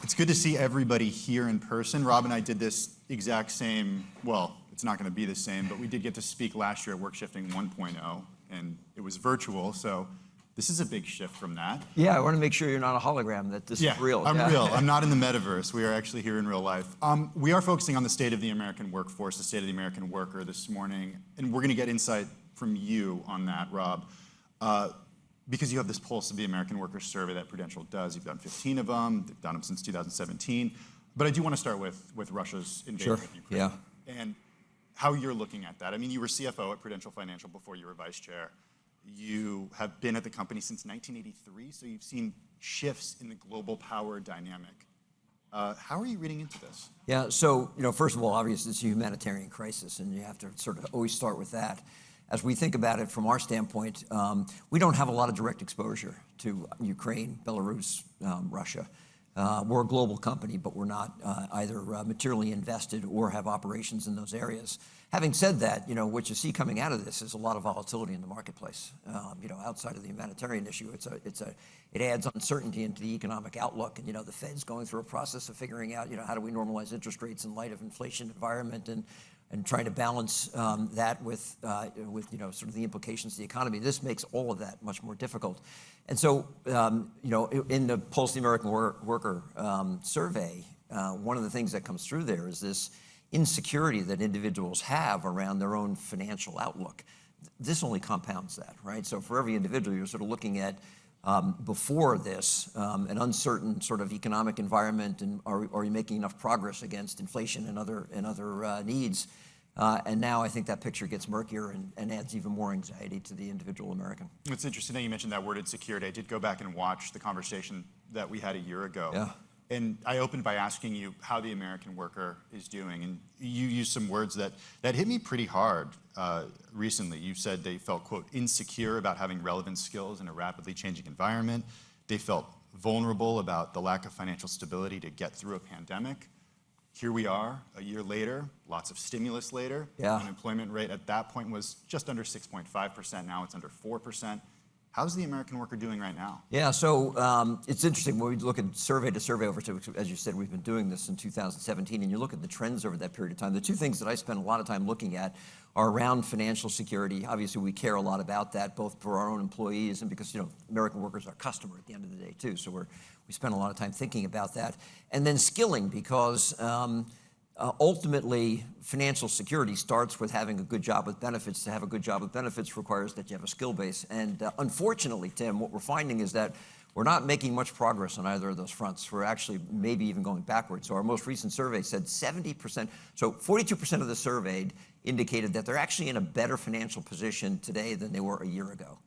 It's good to see everybody here in person. Rob and I did this exact same, well, it's not going to be the same, but we did get to speak last year at Work Shifting 1.0, and it was virtual, so this is a big shift from that. Yeah, I want to make sure you're not a hologram, that this is real. I'm real. I'm not in the metaverse. We are actually here in real life. We are focusing on the state of the American workforce, the state of the American worker this morning, and we're going to get insight from you on that, Rob. Because you have this Pulse of the American Workers survey that Prudential does. You've done 15 of them. They've done them since 2017. But I do want to start with Russia's invasion of Ukraine. And how you're looking at that. I mean, you were CFO at Prudential Financial before you were vice chair. You have been at the company since 1983, so you've seen shifts in the global power dynamic. How are you reading into this? Yeah, so, first of all, obviously it's a humanitarian crisis, and you have to sort of always start with that. As we think about it from our standpoint, we don't have a lot of direct exposure to Ukraine, Belarus, Russia. We're a global company, but we're not either materially invested or have operations in those areas. Having said that, what you see coming out of this is a lot of volatility in the marketplace. Outside of the humanitarian issue, it adds uncertainty into the economic outlook, and the Fed's going through a process of figuring out, how do we normalize interest rates in light of inflation environment and trying to balance that with sort of the implications of the economy. This makes all of that much more difficult. And so, in the Pulse of the American Worker survey, one of the things that comes through there is this insecurity that individuals have around their own financial outlook. This only compounds that, right? So for every individual, you're sort of looking at before this, an uncertain sort of economic environment, and are you making enough progress against inflation and other needs? And now I think that picture gets murkier and adds even more anxiety to the individual American. It's interesting that you mentioned that word insecurity. I did go back and watch the conversation that we had a year ago. Yeah. And I opened by asking you how the American worker is doing. And you used some words that hit me pretty hard recently. You said they felt, quote, insecure about having relevant skills in a rapidly changing environment. They felt vulnerable about the lack of financial stability to get through a pandemic. Here we are, a year later, lots of stimulus later. Yeah. Unemployment rate at that point was just under 6.5%. Now it's under 4%. How's the American worker doing right now? Yeah, so it's interesting when we look at survey to survey over to, as you said, we've been doing this in 2017, and you look at the trends over that period of time. The two things that I spend a lot of time looking at are around financial security. Obviously, we care a lot about that, both for our own employees and because, American workers are our customer at the end of the day, too. So we spend a lot of time thinking about that. And then skilling, because ultimately, financial security starts with having a good job with benefits. To have a good job with benefits requires that you have a skill base. And unfortunately, Tim, what we're finding is that we're not making much progress on either of those fronts. We're actually maybe even going backwards. So our most recent survey said 70%, so 42% of the surveyed indicated that they're actually in a better financial position today than they were a year ago.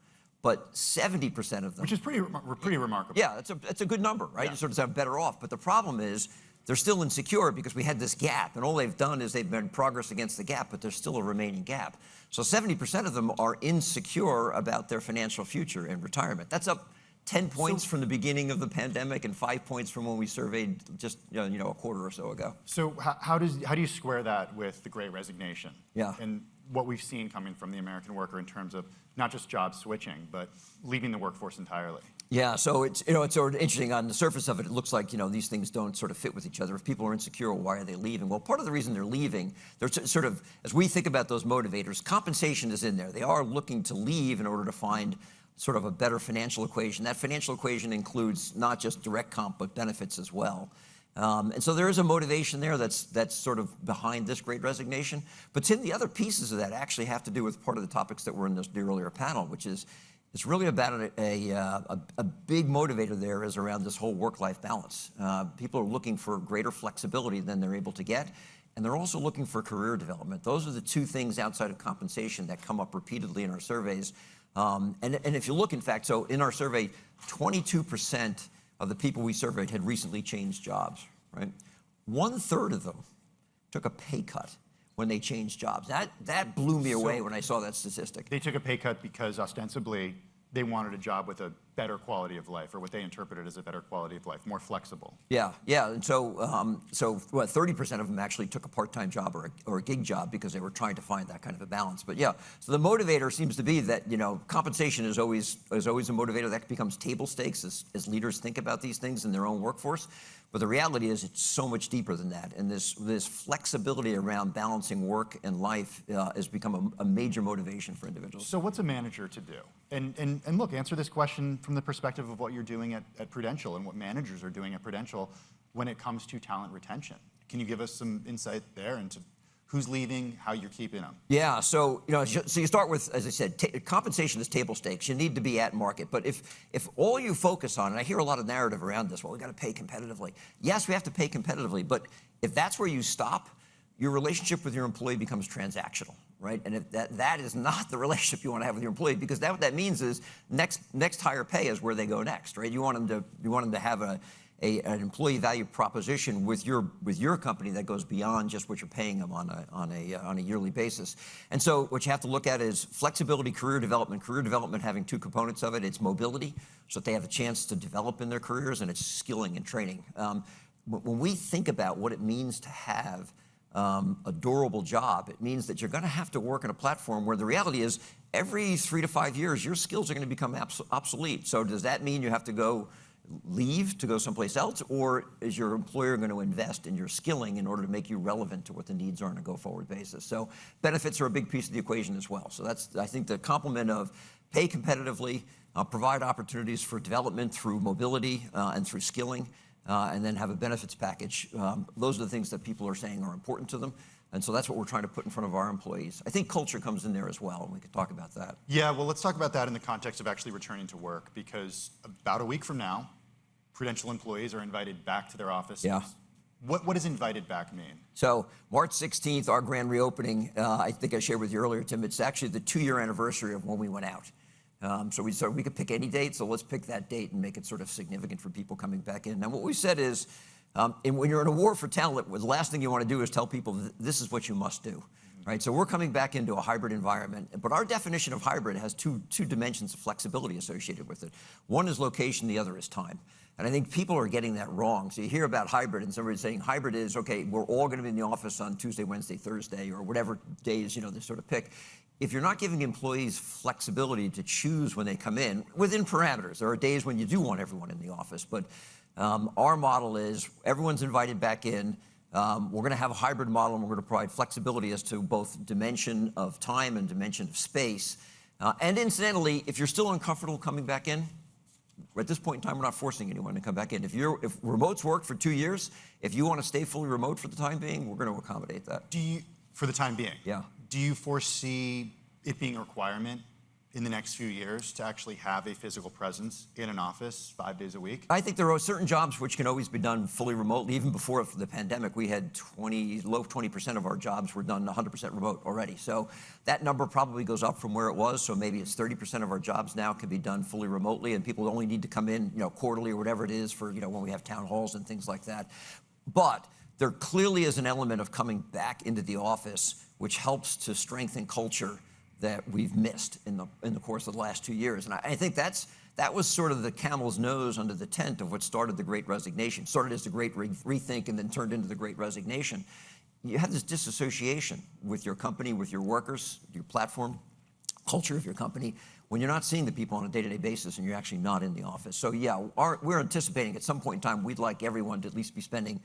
But 70% of them... Which is pretty remarkable. Yeah, it's a good number, right? Yeah. You sort of sound better off. But the problem is, they're still insecure because we had this gap, and all they've done is they've made progress against the gap, but there's still a remaining gap. So 70% of them are insecure about their financial future in retirement. That's up 10 points from the beginning of the pandemic and 5 points from when we surveyed just a quarter or so ago. So how do you square that with the Great Resignation? Yeah. And what we've seen coming from the American worker in terms of not just job switching, but leaving the workforce entirely? Yeah, so it's sort of interesting. On the surface of it, it looks like these things don't sort of fit with each other. If people are insecure, why are they leaving? Well, part of the reason they're leaving, they're sort of, as we think about those motivators, compensation is in there. They are looking to leave in order to find sort of a better financial equation. That financial equation includes not just direct comp, but benefits as well. And so there is a motivation there that's sort of behind this Great Resignation. But Tim, the other pieces of that actually have to do with part of the topics that were in the earlier panel, which is it's really about a big motivator there is around this whole work-life balance. People are looking for greater flexibility than they're able to get, and they're also looking for career development. Those are the two things outside of compensation that come up repeatedly in our surveys. And if you look, in fact, so in our survey, 22% of the people we surveyed had recently changed jobs, right? 1/3 of them took a pay cut when they changed jobs. That blew me away when I saw that statistic. They took a pay cut because ostensibly they wanted a job with a better quality of life, or what they interpreted as a better quality of life, more flexible. Yeah, yeah. And so 30% of them actually took a part-time job or a gig job because they were trying to find that kind of a balance. But yeah, so the motivator seems to be that, compensation is always a motivator. That becomes table stakes as leaders think about these things in their own workforce. But the reality is it's so much deeper than that. And this flexibility around balancing work and life has become a major motivation for individuals. So what's a manager to do? And look, answer this question from the perspective of what you're doing at Prudential and what managers are doing at Prudential when it comes to talent retention. Can you give us some insight there into who's leaving, how you're keeping them? Yeah, so you start with, as I said, compensation is table stakes. You need to be at market. But if all you focus on, and I hear a lot of narrative around this, well, we got to pay competitively. Yes, we have to pay competitively, but if that's where you stop, your relationship with your employee becomes transactional, right? And if that is not the relationship you want to have with your employee, because what that means is next higher pay is where they go next, right? You want them to have an employee value proposition with your company that goes beyond just what you're paying them on a yearly basis. And so what you have to look at is flexibility, career development. Career development having two components of it. It's mobility, so that they have a chance to develop in their careers, and it's skilling and training. When we think about what it means to have a durable job, it means that you're going to have to work on a platform where the reality is every 3 to 5 years, your skills are going to become obsolete. So does that mean you have to leave to go someplace else, or is your employer going to invest in your skilling in order to make you relevant to what the needs are on a go-forward basis? So benefits are a big piece of the equation as well. So that's, I think, the complement of pay competitively, provide opportunities for development through mobility and through skilling, and then have a benefits package. Those are the things that people are saying are important to them. And so that's what we're trying to put in front of our employees. I think culture comes in there as well, and we could talk about that. Yeah, well, let's talk about that in the context of actually returning to work, because about a week from now, Prudential employees are invited back to their offices. Yeah. What does invited back mean? So March 16th, our grand reopening, I think I shared with you earlier, Tim, it's actually the 2-year anniversary of when we went out. So we could pick any date, so let's pick that date and make it sort of significant for people coming back in. Now, what we said is, when you're in a war for talent, the last thing you want to do is tell people this is what you must do, right? So we're coming back into a hybrid environment, but our definition of hybrid has two dimensions of flexibility associated with it. One is location, the other is time. And I think people are getting that wrong. So you hear about hybrid, and somebody's saying hybrid is, okay, we're all going to be in the office on Tuesday, Wednesday, Thursday, or whatever days, they sort of pick. If you're not giving employees flexibility to choose when they come in, within parameters, there are days when you do want everyone in the office, but our model is everyone's invited back in. We're going to have a hybrid model, and we're going to provide flexibility as to both dimension of time and dimension of space. And incidentally, if you're still uncomfortable coming back in, at this point in time, we're not forcing anyone to come back in. If remote's worked for 2 years, if you want to stay fully remote for the time being, we're going to accommodate that. For the time being? Yeah. Do you foresee it being a requirement in the next few years to actually have a physical presence in an office 5 days a week? I think there are certain jobs which can always be done fully remotely. Even before the pandemic, we had low 20% of our jobs were done 100% remote already. So that number probably goes up from where it was. So maybe it's 30% of our jobs now can be done fully remotely, and people only need to come in, quarterly or whatever it is for, when we have town halls and things like that. But there clearly is an element of coming back into the office which helps to strengthen culture that we've missed in the course of the last 2 years. And I think that was sort of the camel's nose under the tent of what started the Great Resignation. Started as the Great Rethink and then turned into the Great Resignation. You have this disassociation with your company, with your workers, your platform, culture of your company, when you're not seeing the people on a day-to-day basis and you're actually not in the office. So yeah, we're anticipating at some point in time, we'd like everyone to at least be spending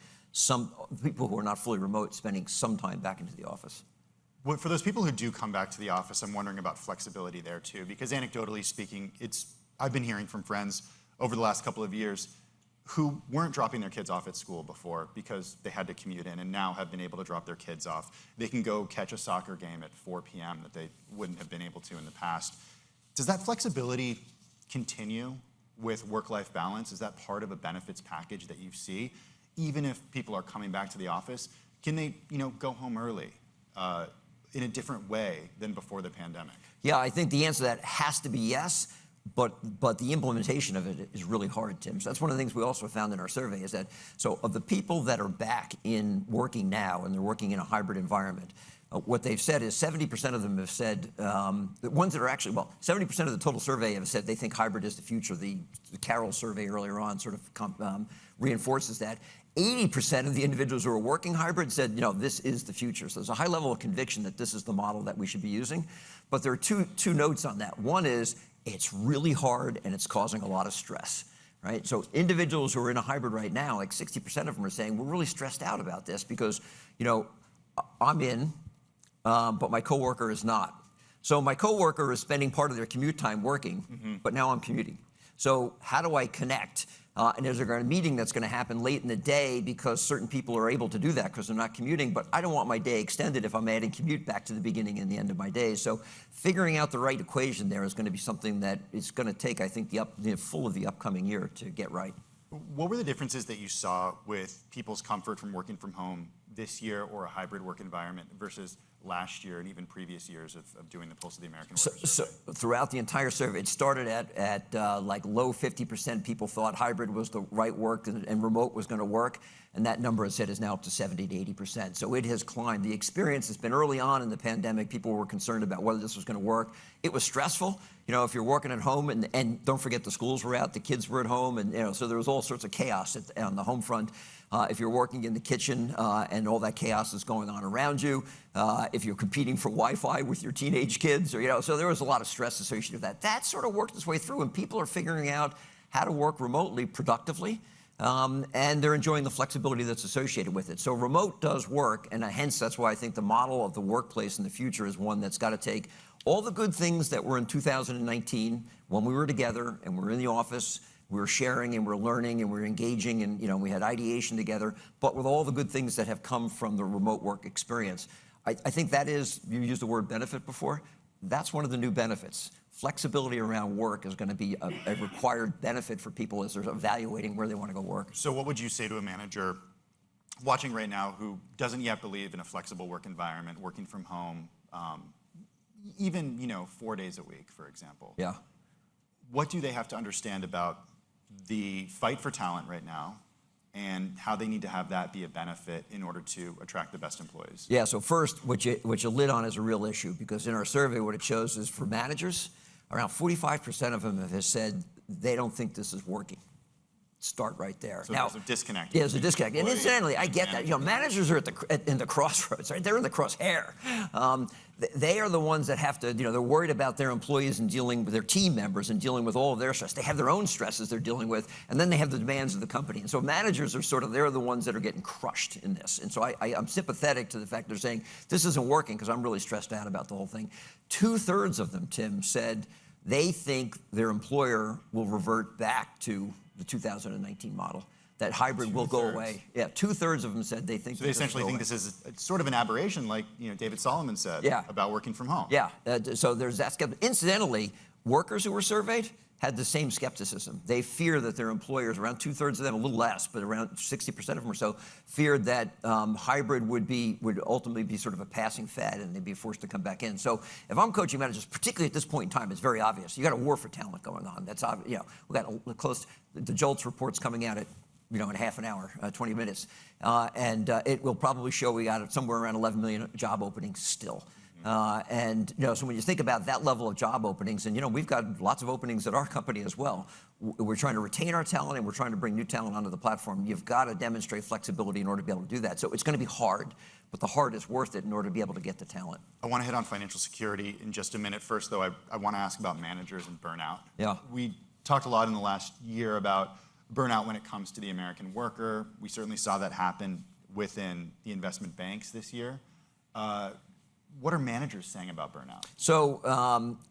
people who are not fully remote, spending some time back into the office. For those people who do come back to the office, I'm wondering about flexibility there too, because anecdotally speaking, I've been hearing from friends over the last couple of years who weren't dropping their kids off at school before because they had to commute in, and now have been able to drop their kids off. They can go catch a soccer game at 4 p.m. that they wouldn't have been able to in the past. Does that flexibility continue with work-life balance? Is that part of a benefits package that you see? Even if people are coming back to the office, can they go home early? In a different way than before the pandemic? Yeah, I think the answer to that has to be yes, but the implementation of it is really hard, Tim. So that's one of the things we also found in our survey is that, so of the people that are back in working now and they're working in a hybrid environment, what they've said is 70% of them have said, the ones that are actually, well, 70% of the total survey have said they think hybrid is the future. The Carroll survey earlier on sort of reinforces that. 80% of the individuals who are working hybrid said, this is the future. So there's a high level of conviction that this is the model that we should be using. But there are two notes on that. One is it's really hard and it's causing a lot of stress, right? So individuals who are in a hybrid right now, like 60% of them are saying, we're really stressed out about this because, I'm in, but my coworker is not. So my coworker is spending part of their commute time working, but now I'm commuting. So how do I connect? And is there a meeting that's going to happen late in the day because certain people are able to do that because they're not commuting, but I don't want my day extended if I'm adding commute back to the beginning and the end of my day. So figuring out the right equation there is going to be something that is going to take, I think, the full of the upcoming year to get right. What were the differences that you saw with people's comfort from working from home this year or a hybrid work environment versus last year and even previous years of doing the Pulse of the American Worker survey? So throughout the entire survey, it started at like low 50% people thought hybrid was the right work and remote was going to work. And that number, as I said, is now up to 70 to 80%. So it has climbed. The experience has been early on in the pandemic. People were concerned about whether this was going to work. It was stressful. If you're working at home, and don't forget the schools were out, the kids were at home, and so there was all sorts of chaos on the home front. If you're working in the kitchen and all that chaos is going on around you, if you're competing for Wi-Fi with your teenage kids, or so there was a lot of stress associated with that. That sort of worked its way through, and people are figuring out how to work remotely productively, and they're enjoying the flexibility that's associated with it. So remote does work, and hence that's why I think the model of the workplace in the future is one that's got to take all the good things that were in 2019 when we were together and we were in the office. We were sharing and we're learning and we're engaging and we had ideation together, but with all the good things that have come from the remote work experience. I think that is, you used the word benefit before, that's one of the new benefits. Flexibility around work is going to be a required benefit for people as they're evaluating where they want to go work. So what would you say to a manager watching right now who doesn't yet believe in a flexible work environment, working from home, even 4 days a week, for example? Yeah. What do they have to understand about the fight for talent right now and how they need to have that be a benefit in order to attract the best employees? Yeah, so first, what you lit on is a real issue, because in our survey, what it shows is for managers, around 45% of them have said they don't think this is working. Start right there. So there's a disconnect. Yeah, there's a disconnect. And incidentally, I get that. Managers are in the crossroads, right? They're in the crosshair. They are the ones that have to, they're worried about their employees and dealing with their team members and dealing with all of their stress. They have their own stresses they're dealing with, and then they have the demands of the company. And so managers are they're the ones that are getting crushed in this. And so I'm sympathetic to the fact they're saying, this isn't working because I'm really stressed out about the whole thing. 2/3 of them, Tim, said they think their employer will revert back to the 2019 model, that hybrid will go away. Yeah, 2/3 of them said they think. So they essentially think this is sort of an aberration, like David Solomon said about working from home. Yeah, so there's that skepticism. Incidentally, workers who were surveyed had the same skepticism. They fear that their employers, around 2/3 of them, a little less, but around 60% of them or so, feared that hybrid would ultimately be sort of a passing fad and they'd be forced to come back in. So if I'm coaching managers, particularly at this point in time, it's very obvious. You got a war for talent going on. That's obvious. We got the JOLTS report's coming out at in half an hour, 20 minutes, and it will probably show we got somewhere around 11 million job openings still. And so when you think about that level of job openings, and we've got lots of openings at our company as well. We're trying to retain our talent and we're trying to bring new talent onto the platform. You've got to demonstrate flexibility in order to be able to do that. So it's going to be hard, but the hard is worth it in order to be able to get the talent. I want to hit on financial security in just a minute. First, though, I want to ask about managers and burnout. Yeah. We talked a lot in the last year about burnout when it comes to the American worker. We certainly saw that happen within the investment banks this year. What are managers saying about burnout? So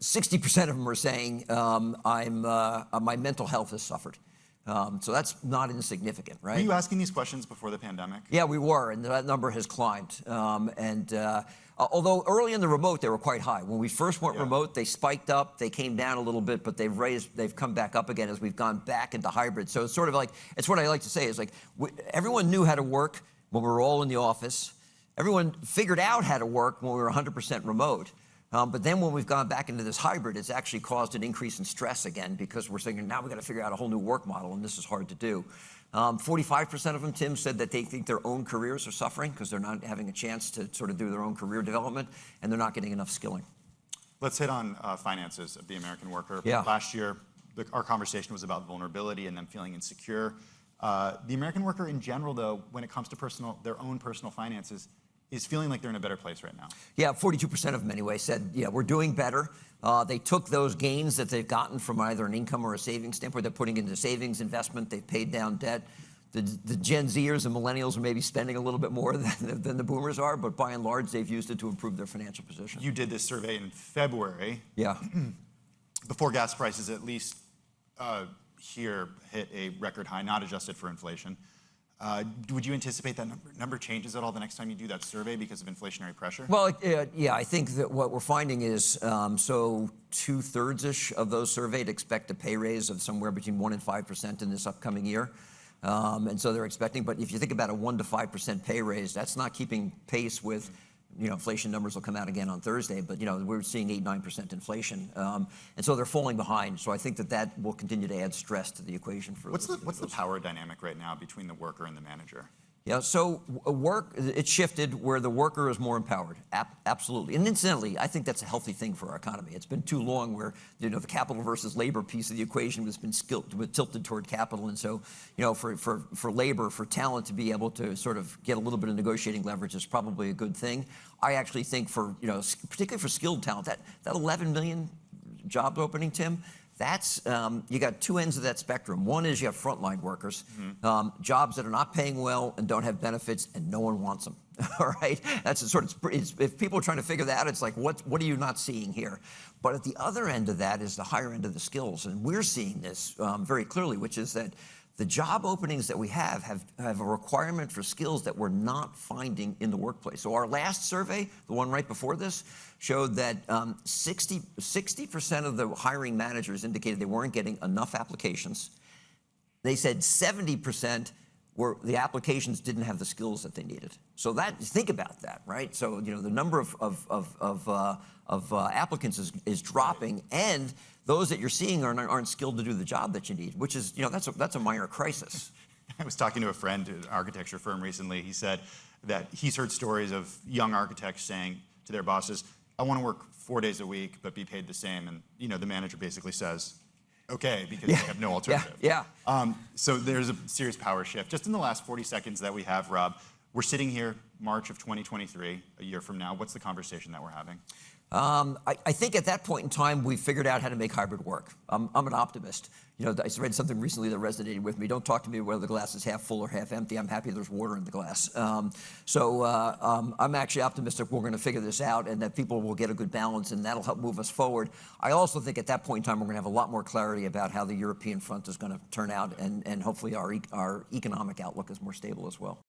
60% of them are saying, my mental health has suffered. So that's not insignificant, right? Were you asking these questions before the pandemic? Yeah, we were, and that number has climbed. Although early in the remote, they were quite high. When we first went remote, they spiked up, they came down a little bit, but they've come back up again as we've gone back into hybrid. So it's sort of like, it's what I like to say is like, everyone knew how to work when we were all in the office. Everyone figured out how to work when we were 100% remote. But then when we've gone back into this hybrid, it's actually caused an increase in stress again, because we're saying now we've got to figure out a whole new work model, and this is hard to do. 45% of them, Tim, said that they think their own careers are suffering because they're not having a chance to sort of do their own career development, and they're not getting enough skilling. Let's hit on finances of the American worker. Yeah. Last year, our conversation was about vulnerability and them feeling insecure. The American worker in general, though, when it comes to their own personal finances, is feeling like they're in a better place right now. Yeah, 42% of them anyway said, yeah, we're doing better. They took those gains that they've gotten from either an income or a savings standpoint, they're putting into savings, investment, they've paid down debt. The Gen Zers and millennials are maybe spending a little bit more than the boomers are, but by and large, they've used it to improve their financial position. You did this survey in February. Yeah. Before gas prices, at least here, hit a record high, not adjusted for inflation. Would you anticipate that number changes at all the next time you do that survey because of inflationary pressure? Well, yeah, I think that what we're finding is, so 2/3-ish of those surveyed expect a pay raise of somewhere between 1% and 5% in this upcoming year. And so they're expecting, but if you think about a 1% to 5% pay raise, that's not keeping pace with, inflation numbers will come out again on Thursday, but, we're seeing 8-9% inflation. And so they're falling behind. So I think that will continue to add stress to the equation for What's the power dynamic right now between the worker and the manager? Yeah, so it shifted where the worker is more empowered, absolutely. And incidentally, I think that's a healthy thing for our economy. It's been too long where, the capital versus labor piece of the equation has been tilted toward capital. And so, for labor, for talent to be able to sort of get a little bit of negotiating leverage is probably a good thing. I actually think particularly for skilled talent, that 11 million job opening, Tim, that's, you got two ends of that spectrum. One is you have frontline workers, jobs that are not paying well and don't have benefits, and no one wants them. All right, that's a sort of, if people are trying to figure that out, it's like, what are you not seeing here? But at the other end of that is the higher end of the skills, and we're seeing this very clearly, which is that the job openings that we have a requirement for skills that we're not finding in the workplace. So our last survey, the one right before this, showed that 60% of the hiring managers indicated they weren't getting enough applications. They said 70% the applications didn't have the skills that they needed. So think about that, right? So the number of applicants is dropping, and those that you're seeing aren't skilled to do the job that you need, which is that's a minor crisis. I was talking to a friend at an architecture firm recently. He said that he's heard stories of young architects saying to their bosses, "I want to work 4 days a week, but be paid the same." And the manager basically says, "Okay," because they have no alternative. Yeah. So there's a serious power shift. Just in the last 40 seconds that we have, Rob, we're sitting here March of 2023, a year from now. What's the conversation that we're having? I think at that point in time, we figured out how to make hybrid work. I'm an optimist. I read something recently that resonated with me. Don't talk to me whether the glass is half full or half empty. I'm happy there's water in the glass. I'm actually optimistic we're going to figure this out and that people will get a good balance, and that'll help move us forward. I also think at that point in time, we're going to have a lot more clarity about how the European front is going to turn out, and hopefully our economic outlook is more stable as well.